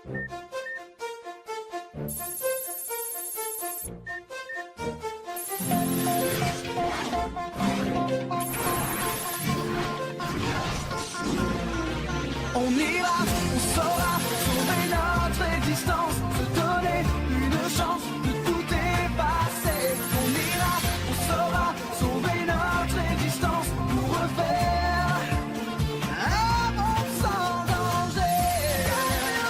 On ira, on saura sauver notre existence, se donner une chance de tout dépasser. On ira, on saura sauver notre existence pour refaire un monde sans danger. Gagner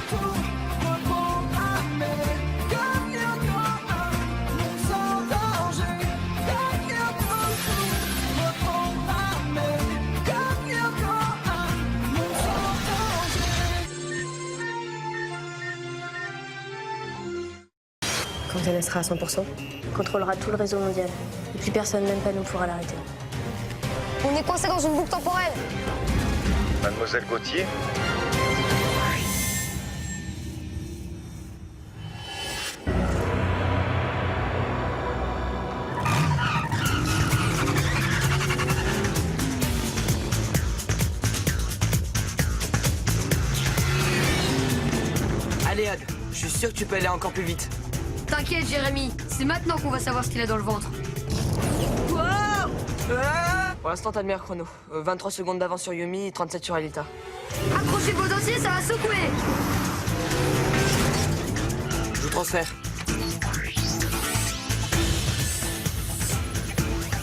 tout, reprogrammer. Gagner un monde sans danger. Gagner tout, reprogrammer. Gagner un monde sans Quand elle sera à 100%, contrôlera tout le réseau mondial. Et plus personne, même pas nous, pourra l'arrêter. On est coincé dans une boucle temporelle. Mademoiselle Gauthier? Allez, Odd, je suis sûr que tu peux aller encore plus vite. T'inquiète, Jérémy. C'est maintenant qu'on va savoir ce qu'il a dans le ventre. Pour l'instant, t'as le meilleur chrono. 23 secondes d'avance sur Yumi et 37 sur Alita. Accrochez vos dossiers, ça va secouer. Je vous transfère.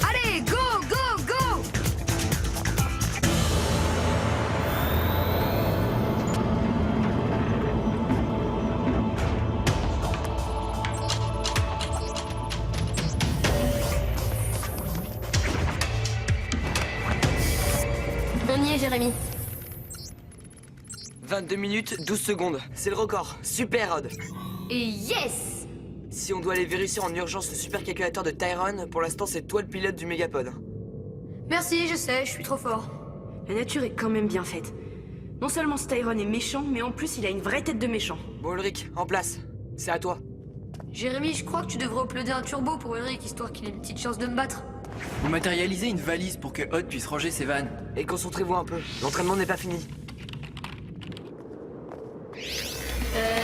Allez, go, go, go. On y est, Jérémy. 22 minutes, 12 secondes. C'est le record. Super, Odd. Et yes. Si on doit aller vérifier en urgence le supercalculateur de Tyrone, pour l'instant, c'est toi le pilote du Mégapod. Merci, je sais, je suis trop fort. La nature est quand même bien faite. Non seulement Tyrone est méchant, mais en plus il a une vraie tête de méchant. Bon, Ulrich, en place. C'est à toi. Jérémy, je crois que tu devrais uploader un turbo pour Ulrich, histoire qu'il ait une petite chance de me battre. Vous matérialisez une valise pour que Odd puisse ranger ses vannes. Et concentrez-vous un peu. L'entraînement n'est pas fini.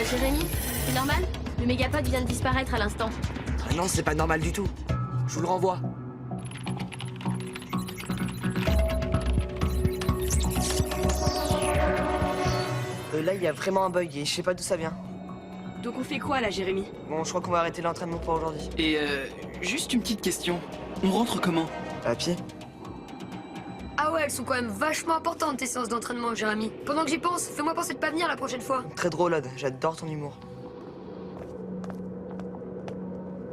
Jérémy, c'est normal? Le mégapod vient de disparaître à l'instant. Ah non, c'est pas normal du tout. Je vous le renvoie. Là, il y a vraiment un bug et je sais pas d'où ça vient. Donc on fait quoi là, Jérémy? Bon, je crois qu'on va arrêter l'entraînement pour aujourd'hui. Et juste une petite question. On rentre comment? À pied? Ah ouais, elles sont quand même vachement importantes tes séances d'entraînement, Jérémy. Pendant que j'y pense, fais-moi penser de pas venir la prochaine fois. Très drôle, Odd. J'adore ton humour.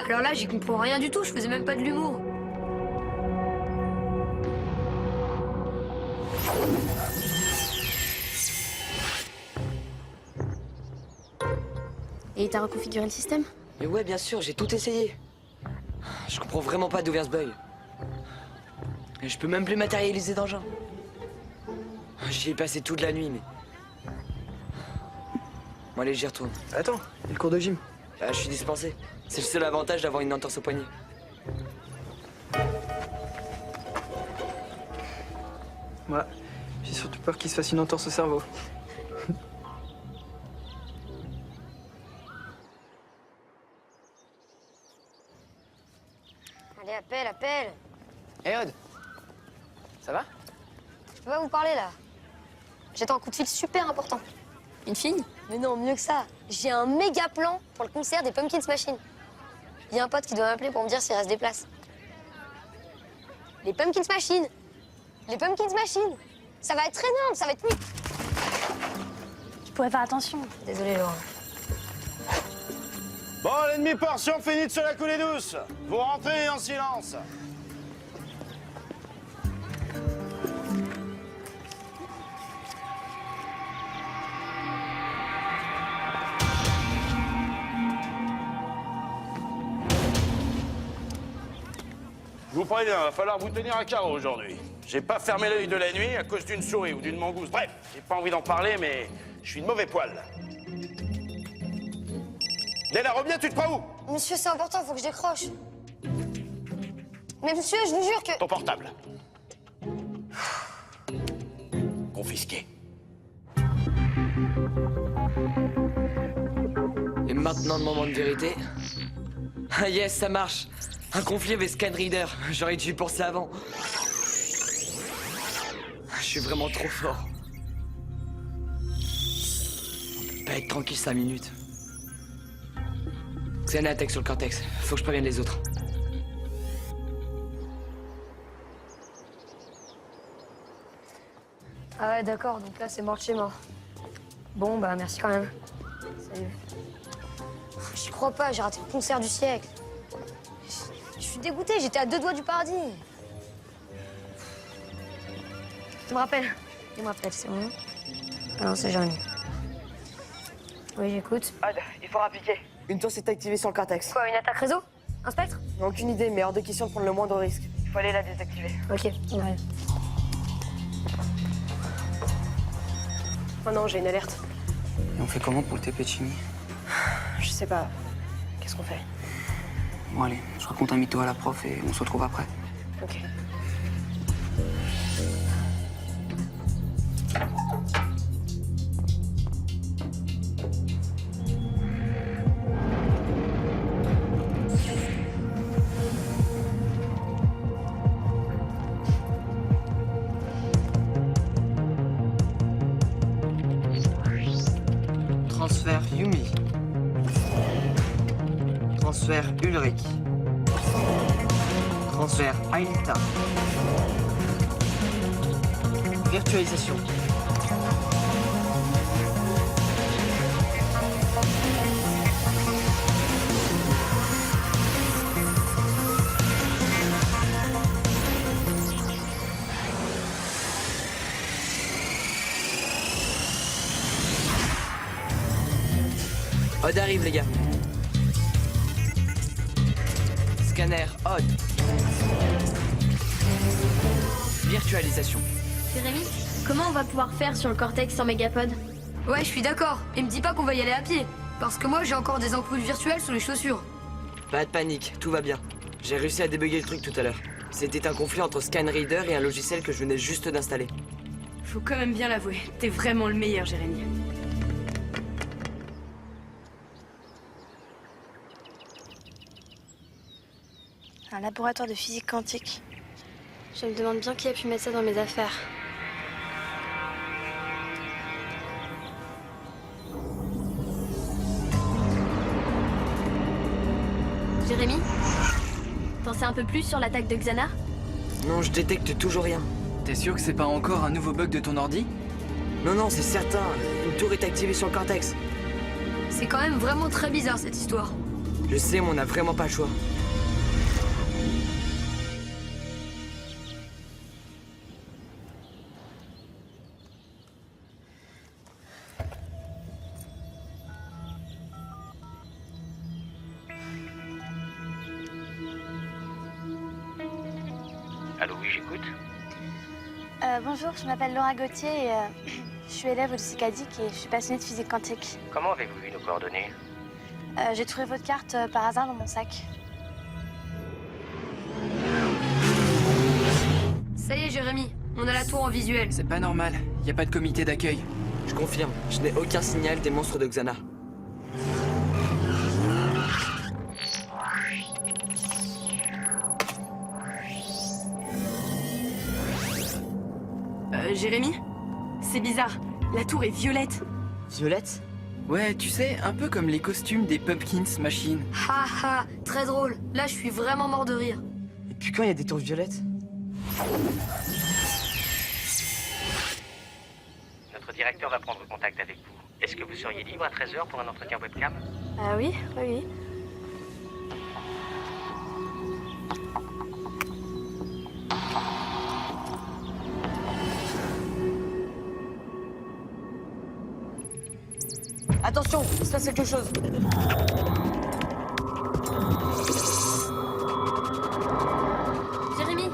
Alors là, j'y comprends rien du tout, je faisais même pas de l'humour. Et t'as reconfiguré le système? Mais ouais, bien sûr, j'ai tout essayé. Je comprends vraiment pas d'où vient ce bug. Et je peux même plus matérialiser d'engin. J'y ai passé toute la nuit, mais... Bon, allez, j'y retourne. Attends, il y a le cours de gym. Ah, je suis dispensé. C'est le seul avantage d'avoir une entorse au poignet. Ouais, j'ai surtout peur qu'il se fasse une entorse au cerveau. Allez, appelle, appelle. Hey, Odd. Ça va? Je peux pas vous parler là. J'attends un coup de fil super important. Une fille? Mais non, mieux que ça. J'ai un méga plan pour le concert des Pumpkins Machine. Il y a un pote qui doit m'appeler pour me dire s'il reste des places. Les Pumpkins Machine. Les Pumpkins Machine. Ça va être énorme, ça va être... Tu pourrais faire attention. Désolé, Laurent. Bon, l'ennemi portion finit de se la couler douce. Vous rentrez en silence. Je vous préviens, il va falloir vous tenir à carreau aujourd'hui. J'ai pas fermé l'œil de la nuit à cause d'une souris ou d'une mangouste. Bref, j'ai pas envie d'en parler, mais je suis de mauvais poil. Della, reviens, tu te crois où? Monsieur, c'est important, faut que je décroche. Mais monsieur, je vous jure que... Ton portable. Confisqué. maintenant le moment de vérité. Ah yes, ça marche. Un conflit avec Scan Reader. J'aurais dû y penser avant. Je suis vraiment trop fort. On peut pas être tranquille 5 minutes. Xana attaque sur le cortex. Faut que je prévienne les autres. Ah ouais, d'accord, donc là, c'est mort de chez mort. Bon, bah, merci quand même. Salut. J'y crois pas, j'ai raté le concert du siècle. Je suis dégoûtée, j'étais à 2 doigts du paradis. Tu me rappelles? Il me rappelle, c'est bon? Ah non, c'est Jérémy. Oui, j'écoute. Odd, il faut rappliquer. Une tour s'est activée sur le cortex. Quoi, une attaque réseau? Un spectre? Aucune idée, mais hors de question de prendre le moindre risque. Il faut aller la désactiver. Ok, on arrive. Oh non, j'ai une alerte. Et on fait comment pour le TP de chimie? Je sais pas. Qu'est-ce qu'on fait? Bon allez, je raconte un mytho à la prof et on se retrouve après. Ok. Transfert Yumi. Transfert Ulrich. Transfert Ailita. Virtualisation. Odd arrive, les gars. Scanner, Odd. Virtualisation. Jérémy, comment on va pouvoir faire sur le cortex sans Megapod? Ouais, je suis d'accord. Et me dis pas qu'on va y aller à pied. Parce que moi, j'ai encore des ampoules virtuelles sous les chaussures. Pas de panique, tout va bien. J'ai réussi à débugger le truc tout à l'heure. C'était un conflit entre Scan Reader et un logiciel que je venais juste d'installer. Faut quand même bien l'avouer, t'es vraiment le meilleur, Jérémy. Un laboratoire de physique quantique. Je me demande bien qui a pu mettre ça dans mes affaires. Jérémy, t'en sais un peu plus sur l'attaque de Xana? Non, je détecte toujours rien. T'es sûr que c'est pas encore un nouveau bug de ton ordi? Non, non, c'est certain. Une tour est activée sur le cortex. C'est quand même vraiment très bizarre, cette histoire. Je sais, mais on n'a vraiment pas le choix. Allô, oui, j'écoute. Bonjour, je m'appelle Laura Gauthier et je suis élève au lycée Cadic et je suis passionnée de physique quantique. Comment avez-vous eu nos coordonnées? J'ai trouvé votre carte par hasard dans mon sac. Ça y est, Jérémy, on a la tour en visuel. C'est pas normal, y a pas de comité d'accueil. Je confirme, je n'ai aucun signal des monstres de Xana. Jérémy? C'est bizarre, la tour est violette. Violette? Ouais, tu sais, un peu comme les costumes des Pumpkins Machine. Ha ha, très drôle. Là, je suis vraiment mort de rire. Et puis quand il y a des tours violettes? Notre directeur va prendre contact avec vous. Est-ce que vous seriez libre à 13h pour un entretien webcam? Ah oui, oui. Attention, il se passe quelque chose. Jérémy,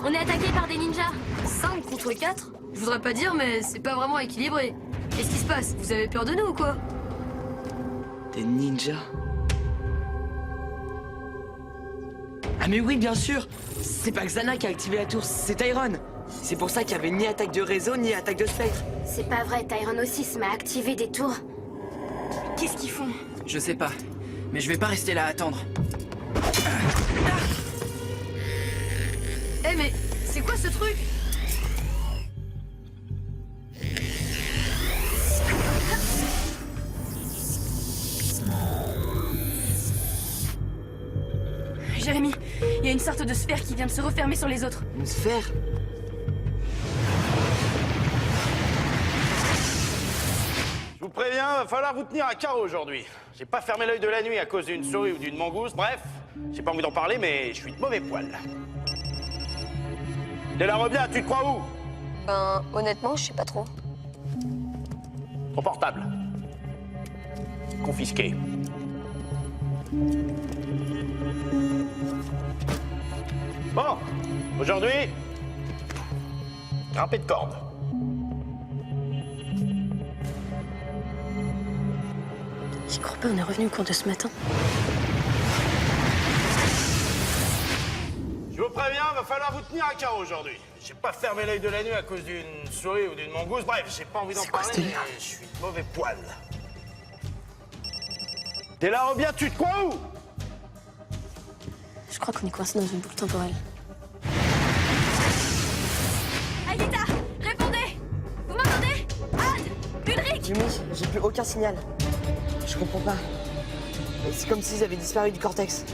on est attaqué par des ninjas. 5 contre 4? Je voudrais pas dire, mais c'est pas vraiment équilibré. Qu'est-ce qui se passe? Vous avez peur de nous ou quoi? Des ninjas? Ah mais oui, bien sûr. C'est pas Xana qui a activé la tour, c'est Tyron. C'est pour ça qu'il y avait ni attaque de réseau, ni attaque de spectre. C'est pas vrai, Tyron aussi se m'a activé des tours. Qu'est-ce qu'ils font? Je sais pas, mais je vais pas rester là à attendre. Eh mais, c'est quoi ce truc? Jérémy, il y a une sorte de sphère qui vient de se refermer sur les autres. Une sphère? Je vous préviens, va falloir vous tenir à carreau aujourd'hui. J'ai pas fermé l'œil de la nuit à cause d'une souris ou d'une mangouste, bref, j'ai pas envie d'en parler, mais je suis de mauvais poil. Della Robbia, tu te crois où? Ben, honnêtement, je sais pas trop. Ton portable. Confisqué. Bon, aujourd'hui, grimper de corde. J'y crois pas, on est revenu au cours de ce matin. Je vous préviens, va falloir vous tenir à carreau aujourd'hui. J'ai pas fermé l'œil de la nuit à cause d'une souris ou d'une mangouste, bref, j'ai pas envie d'en C'est quoi parler, ce mais délire? je suis de mauvais poil. Della Robbia, tu te crois où? Je crois qu'on est coincé dans une boucle temporelle. Aïdita, répondez! Vous m'entendez? Ad! Ulrich! Jimmy, j'ai plus aucun signal. Je comprends pas. C'est comme s'ils avaient disparu du cortex.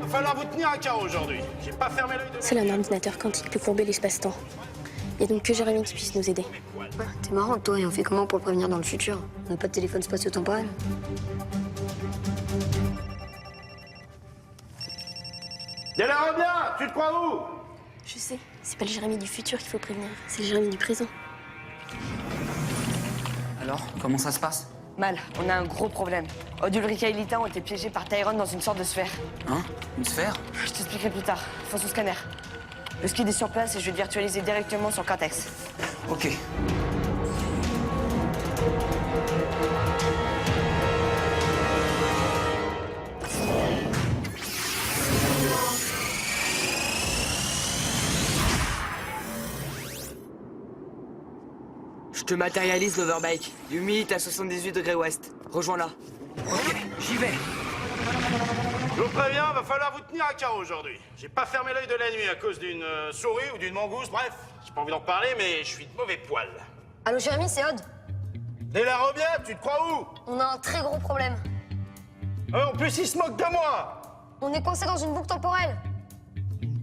Va falloir vous tenir à carreau aujourd'hui. J'ai pas fermé l'œil de la Seul un ordinateur quantique peut courber l'espace-temps. Il n'y a donc que Jérémy qui puisse nous aider. T'es marrant, toi, et on fait comment pour le prévenir dans le futur? On n'a pas de téléphone spatio-temporel. Della Robbia, tu te crois où? Je sais, c'est pas le Jérémy du futur qu'il faut prévenir, c'est le Jérémy du présent. Alors, comment ça se passe? Mal, on a un gros problème. Odd, Ulrich et Aelita ont été piégés par Tyrone dans une sorte de sphère. Hein? Une sphère? Je t'expliquerai plus tard. Faut son scanner. Le skid est sur place et je vais te virtualiser directement sur Cortex. Ok. Je te matérialise l'overbike. Humide à 78 degrés ouest. Rejoins-la. Ok, j'y vais. Je vous préviens, va falloir vous tenir à carreau aujourd'hui. J'ai pas fermé l'œil de la nuit à cause d'une souris ou d'une mangouste, bref, j'ai pas envie d'en parler, mais je suis de mauvais poil. Allô, Jérémy, c'est Odd. Della Robbia, tu te crois où? On a un très gros problème. En plus, il se moque de moi. On est coincé dans une boucle temporelle.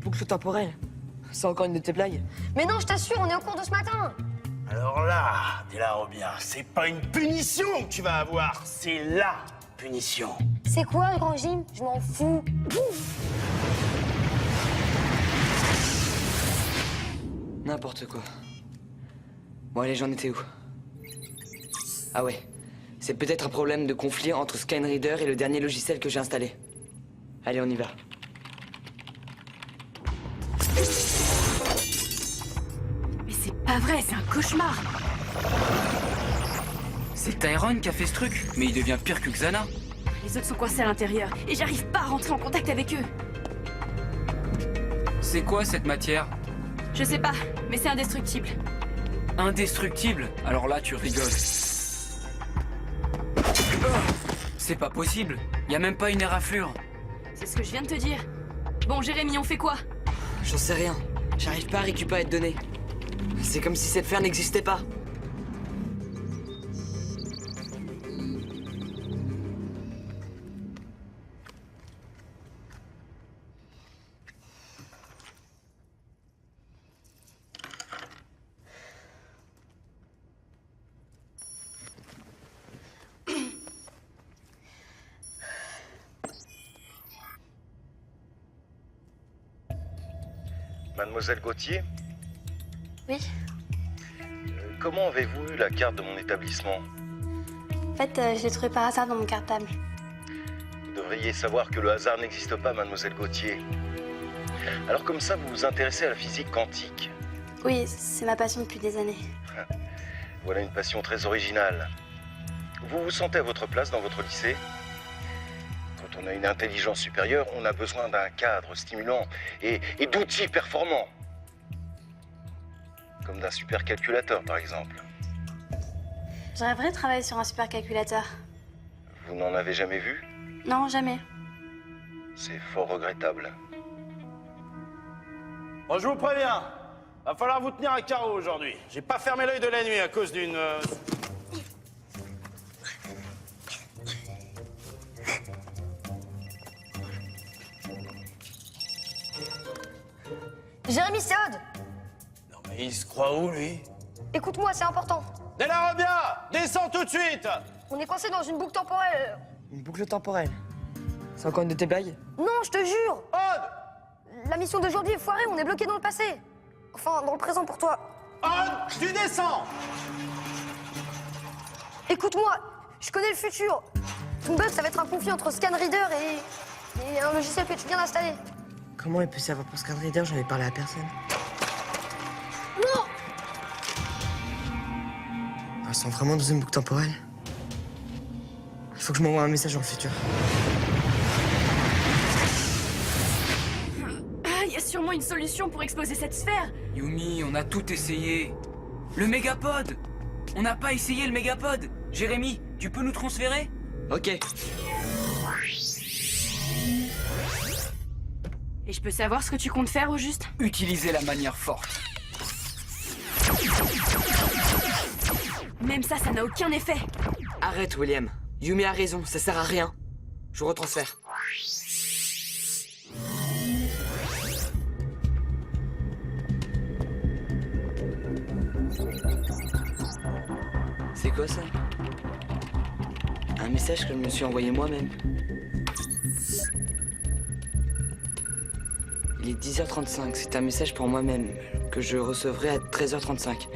Boucle temporelle. C'est encore une de tes blagues. Mais non, je t'assure, on est au cours de ce matin. Alors là, Della Robbia, c'est pas une punition que tu vas avoir, c'est la punition. C'est quoi le grand gym? Je m'en fous. N'importe quoi. Bon, allez, j'en étais où? Ah ouais. C'est peut-être un problème de conflit entre Skyreader et le dernier logiciel que j'ai installé. Allez, on y va. Mais c'est pas vrai, c'est un cauchemar! C'est Tyrone qui a fait ce truc, mais il devient pire que Xana. Les autres sont coincés à l'intérieur et j'arrive pas à rentrer en contact avec eux. C'est quoi cette matière? Je sais pas, mais c'est indestructible. Indestructible? Alors là, tu rigoles. C'est pas possible. Y a même pas une éraflure. C'est ce que je viens de te dire. Bon, Jérémy, on fait quoi? J'en sais rien. J'arrive pas à récupérer de données. C'est comme si cette sphère n'existait pas. Mademoiselle Gauthier, Oui, comment avez-vous eu la carte de mon établissement? en fait, je l'ai trouvé par hasard dans mon cartable. Vous devriez savoir que le hasard n'existe pas, Mademoiselle Gauthier. Alors comme ça, vous vous intéressez à la physique quantique. Oui, c'est ma passion depuis des années. Voilà une passion très originale. Vous vous sentez à votre place dans votre lycée? Quand on a une intelligence supérieure, on a besoin d'un cadre stimulant et d'outils performants. Comme d'un supercalculateur, par exemple. Je rêverais de travailler sur un supercalculateur. Vous n'en avez jamais vu? Non, jamais. C'est fort regrettable. Bon, je vous préviens, va falloir vous tenir à carreau aujourd'hui. J'ai pas fermé l'œil de la nuit à cause d'une... Jérémy, c'est Odd. Non mais il se croit où, lui? Écoute-moi, c'est important. Della Robbia, descends tout de suite! On est coincé dans une boucle temporelle. Une boucle temporelle. C'est encore une de tes blagues? Non, je te jure. Odd! La mission d'aujourd'hui est foirée, on est bloqué dans le passé. Enfin, dans le présent pour toi. Odd, tu descends! Écoute-moi, je connais le futur. Ton bug, ça va être un conflit entre ScanReader et un logiciel que tu viens d'installer. Comment il peut savoir pour Scan Reader? J'en ai parlé à personne. Non! Ils sont vraiment dans une boucle temporelle. Il faut que je m'envoie un message dans le futur. Ah, il y a sûrement une solution pour exploser cette sphère. Yumi, on a tout essayé. Le mégapode! On n'a pas essayé le mégapode! Jérémy, tu peux nous transférer? Ok. Et je peux savoir ce que tu comptes faire au juste? Utilisez la manière forte. Même ça n'a aucun effet. Arrête, William. Yumi a raison, ça sert à rien. Je vous retransfère. C'est quoi ça? Un message que je me suis envoyé moi-même. Il est 10h35, c'est un message pour moi-même, que je recevrai à 13h35.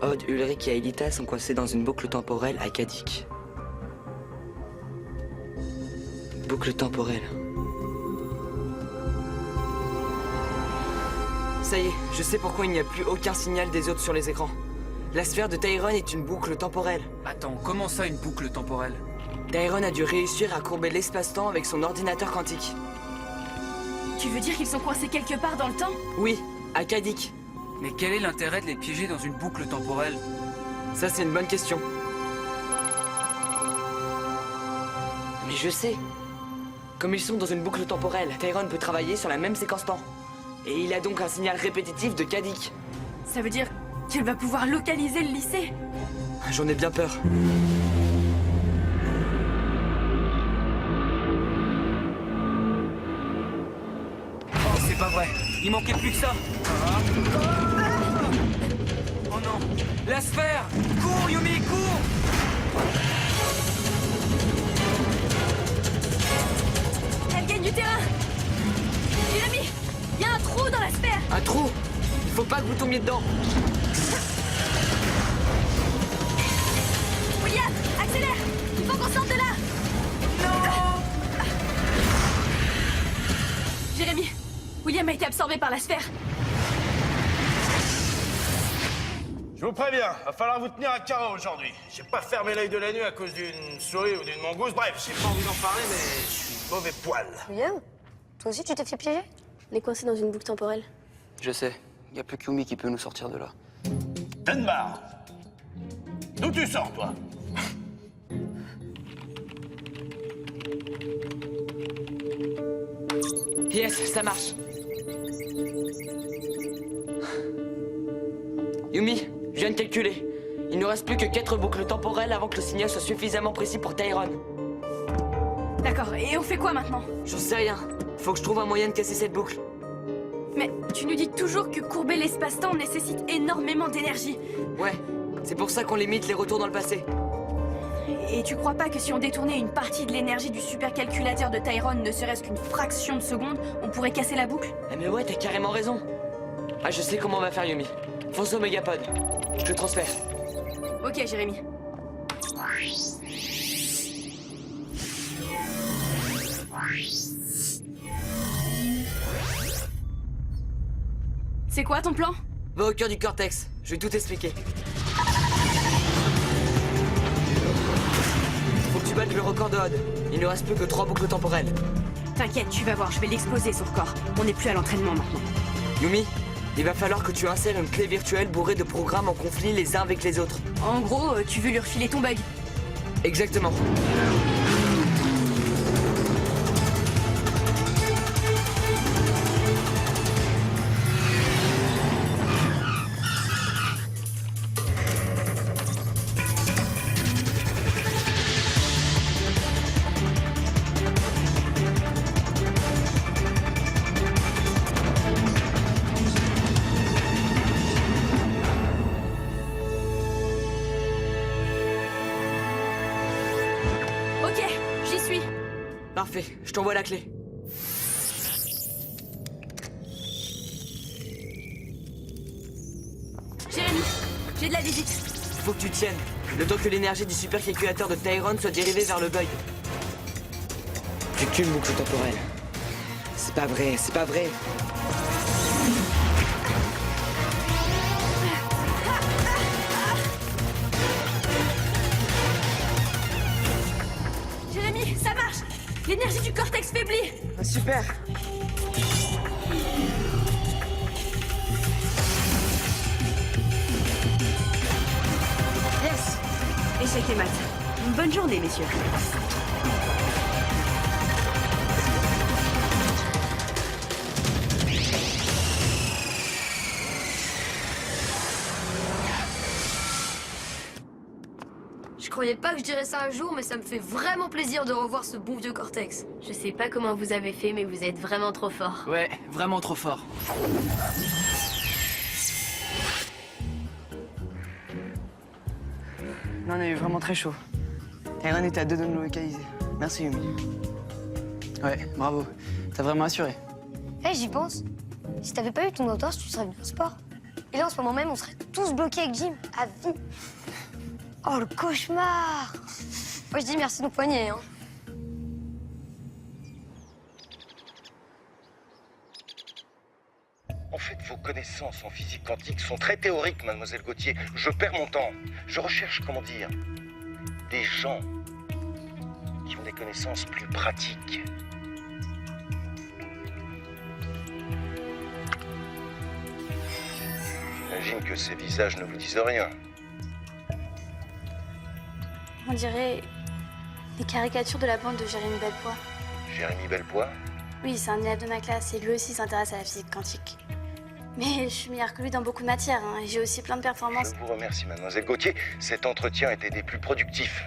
Odd, Ulrich et Aelita sont coincés dans une boucle temporelle à Kadik. Boucle temporelle. Ça y est, je sais pourquoi il n'y a plus aucun signal des autres sur les écrans. La sphère de Tyrone est une boucle temporelle. Attends, comment ça une boucle temporelle? Tyrone a dû réussir à courber l'espace-temps avec son ordinateur quantique. Tu veux dire qu'ils sont coincés quelque part dans le temps? Oui, à Kadik. Mais quel est l'intérêt de les piéger dans une boucle temporelle? Ça, c'est une bonne question. Mais je sais. Comme ils sont dans une boucle temporelle, Tyrone peut travailler sur la même séquence temps. Et il a donc un signal répétitif de Kadik. Ça veut dire qu'elle va pouvoir localiser le lycée? J'en ai bien peur. Oh, c'est pas vrai. Il manquait plus que ça. Oh non. La sphère! Cours, Yumi, cours! Elle gagne du terrain. Jérémy, il y a un trou dans la sphère. Un trou? Il faut pas que vous tombiez dedans. William, accélère. Il faut qu'on sorte de là. Non! Jérémy, William a été absorbé par la sphère. Je vous préviens, va falloir vous tenir à carreau aujourd'hui. J'ai pas fermé l'œil de la nuit à cause d'une souris ou d'une mangouste. Bref, j'ai pas envie d'en parler, mais je suis mauvais poil. William, toi aussi tu t'es fait piéger? On est coincé dans une boucle temporelle. Je sais. Y a plus que Yumi qui peut nous sortir de là. Tenbar, d'où tu sors, toi? Yes, ça marche. Yumi, je viens de calculer. Il ne reste plus que 4 boucles temporelles avant que le signal soit suffisamment précis pour Tyrone. D'accord, et on fait quoi maintenant? J'en sais rien. Faut que je trouve un moyen de casser cette boucle. Mais tu nous dis toujours que courber l'espace-temps nécessite énormément d'énergie. Ouais, c'est pour ça qu'on limite les retours dans le passé. Et tu crois pas que si on détournait une partie de l'énergie du supercalculateur de Tyrone, ne serait-ce qu'une fraction de seconde, on pourrait casser la boucle? Ah mais ouais, t'as carrément raison. Ah, je sais comment on va faire, Yumi. Fonce au Mégapod. Je te transfère. Ok, Jérémy. C'est quoi ton plan? Va au cœur du cortex. Je vais tout expliquer. Faut que tu battes le record de Odd. Il ne reste plus que 3 boucles temporelles. T'inquiète, tu vas voir, je vais l'exploser son record. On n'est plus à l'entraînement maintenant. Yumi, Il va falloir que tu insères une clé virtuelle bourrée de programmes en conflit les uns avec les autres. En gros, tu veux lui refiler ton bug. Exactement. Ok, j'y suis. Parfait, je t'envoie la clé. Jérémy, j'ai de la visite. Faut que tu tiennes. Le temps que l'énergie du supercalculateur de Tyrone soit dérivée vers le bug. Plus qu'une boucle temporelle. C'est pas vrai, c'est pas vrai. Jérémy, ça marche. L'énergie du cortex faiblit. Ah, super. Yes. Échec et mat. Bonne journée, messieurs. Je croyais pas que je dirais ça un jour, mais ça me fait vraiment plaisir de revoir ce bon vieux Cortex. Je sais pas comment vous avez fait, mais vous êtes vraiment trop fort. Ouais, vraiment trop fort. Non, on a eu vraiment très chaud. Tyrone était à 2 doigts de nous localiser. Merci, Yumi. Ouais, bravo. T'as vraiment assuré. Eh, j'y pense. Si t'avais pas eu ton Outdoors, tu serais venu au sport. Et là, en ce moment même, on serait tous bloqués avec Jim, à vie. Oh, le cauchemar! Moi, je dis merci nos poignets, hein. En fait, vos connaissances en physique quantique sont très théoriques, mademoiselle Gauthier. Je perds mon temps. Je recherche, comment dire, des gens qui ont des connaissances plus pratiques. J'imagine que ces visages ne vous disent rien. On dirait des caricatures de la bande de Jérémy Bellepoix. Jérémy Bellepoix? Oui, c'est un élève de ma classe et lui aussi s'intéresse à la physique quantique. Mais je suis meilleure que lui dans beaucoup de matières, hein, et j'ai aussi plein de performances. Je vous remercie, mademoiselle Gauthier. Cet entretien était des plus productifs.